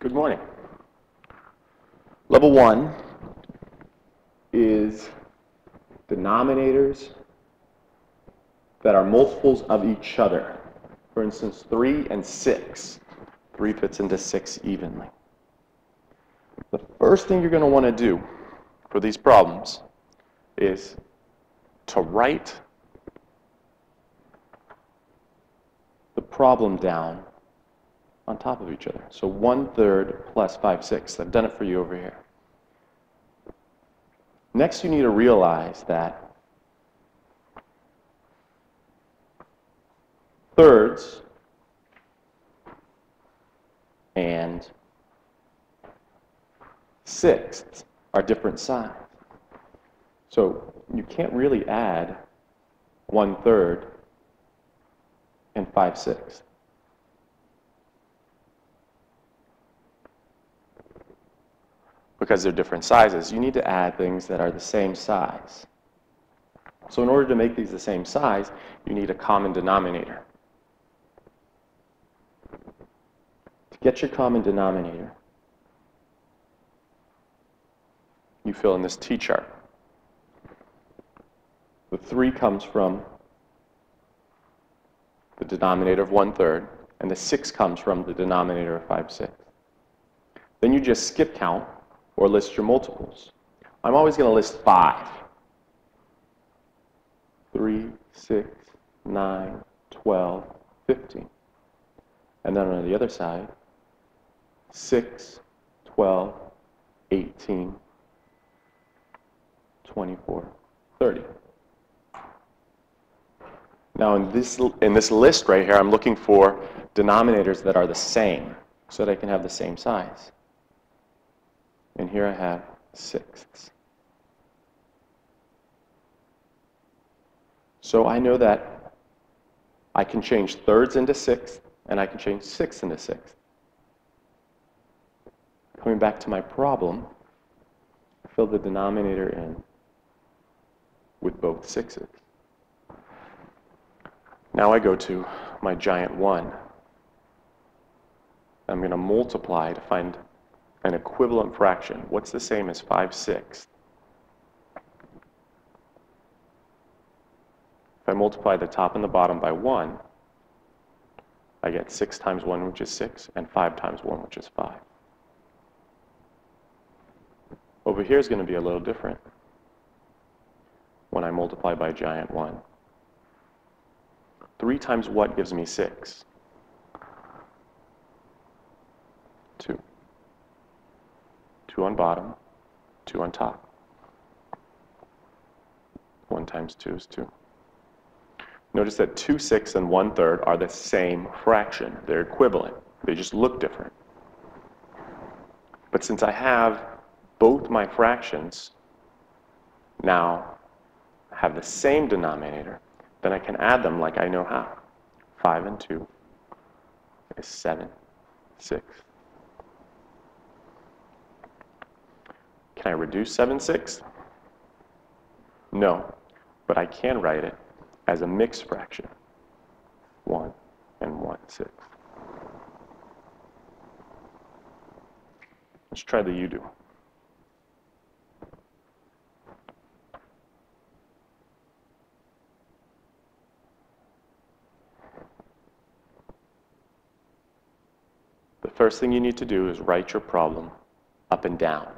Good morning. Level 1 is denominators that are multiples of each other. For instance, 3 and 6. 3 fits into 6 evenly. The first thing you're going to want to do for these problems is to write the problem down on top of each other. So 1/3 plus 5/6. I've done it for you over here. Next, you need to realize that thirds and sixths are different signs. So you can't really add 1/3 and 5/6. Because they're different sizes, you need to add things that are the same size. So in order to make these the same size, you need a common denominator. To get your common denominator, you fill in this T-chart. The 3 comes from the denominator of 1/3, and the 6 comes from the denominator of 5/6. Then you just skip count or list your multiples. I'm always going to list 5. 3, 6, 9, 12, 15. And then on the other side, 6, 12, 18, 24, 30. Now in this list right here, I'm looking for denominators that are the same so that I can have the same size. And here I have sixths. So I know that I can change thirds into sixths, and I can change sixths into sixths. Coming back to my problem, I fill the denominator in with both sixes. Now I go to my giant 1. I'm going to multiply to find an equivalent fraction. What's the same as 5/6? If I multiply the top and the bottom by 1, I get 6 times 1, which is 6, and 5 times 1, which is 5. Over here is going to be a little different when I multiply by giant 1. 3 times what gives me 6? 2. 2 on bottom, 2 on top. 1 times 2 is 2. Notice that 2/6 and 1/3 are the same fraction. They're equivalent. They just look different. But since I have both my fractions now have the same denominator, then I can add them like I know how. 5 and 2 is 7, 6. Can I reduce 7/6? No, but I can write it as a mixed fraction. 1 and 1/6. Let's try the you-do. The first thing you need to do is write your problem up and down,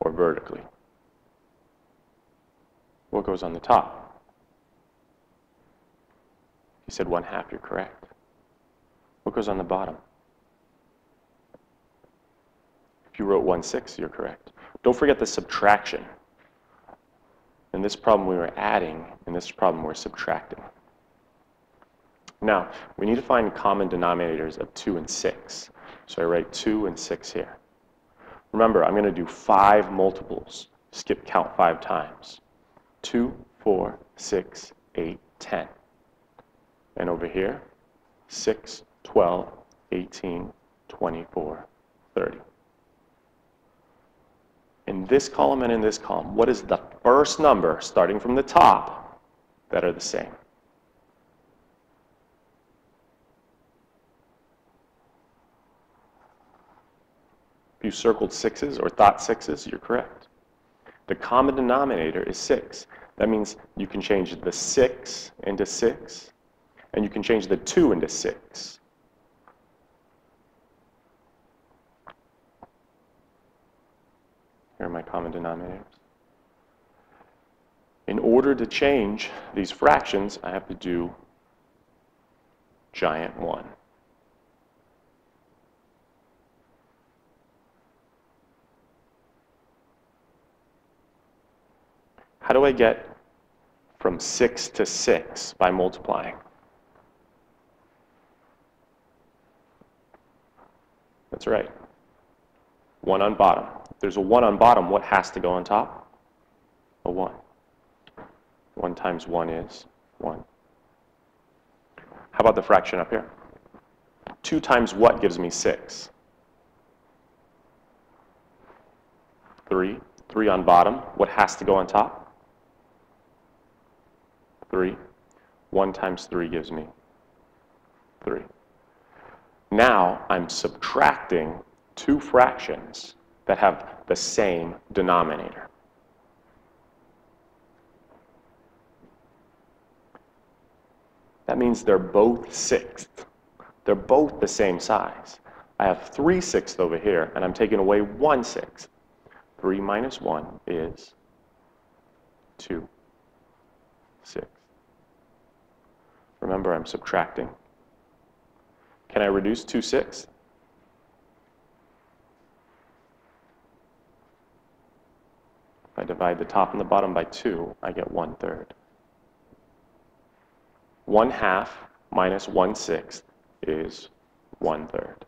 or vertically. What goes on the top? You said 1/2, you're correct. What goes on the bottom? If you wrote 1/6, you're correct. Don't forget the subtraction. In this problem we were adding, in this problem we're subtracting. Now, we need to find common denominators of 2 and 6. So I write 2 and 6 here. Remember, I'm going to do 5 multiples. Skip count 5 times. 2, 4, 6, 8, 10. And over here, 6, 12, 18, 24, 30. In this column and in this column, what is the first number, starting from the top, that are the same? you circled sixes or thought sixes, you're correct. The common denominator is 6. That means you can change the 6 into 6, and you can change the 2 into 6. Here are my common denominators. In order to change these fractions, I have to do giant 1. How do I get from 6 to 6 by multiplying? That's right. 1 on bottom. If there's a 1 on bottom, what has to go on top? A 1. 1 times 1 is 1. How about the fraction up here? 2 times what gives me 6? 3. 3 on bottom. What has to go on top? 3. 1 times 3 gives me 3. Now I'm subtracting two fractions that have the same denominator. That means they're both sixths. They're both the same size. I have 3/6 over here, and I'm taking away 1/6. 3 minus 1 is 2/6. Remember, I'm subtracting. Can I reduce 2/6? If I divide the top and the bottom by 2, I get 1/3. 1/2 minus 1/6 is 1/3.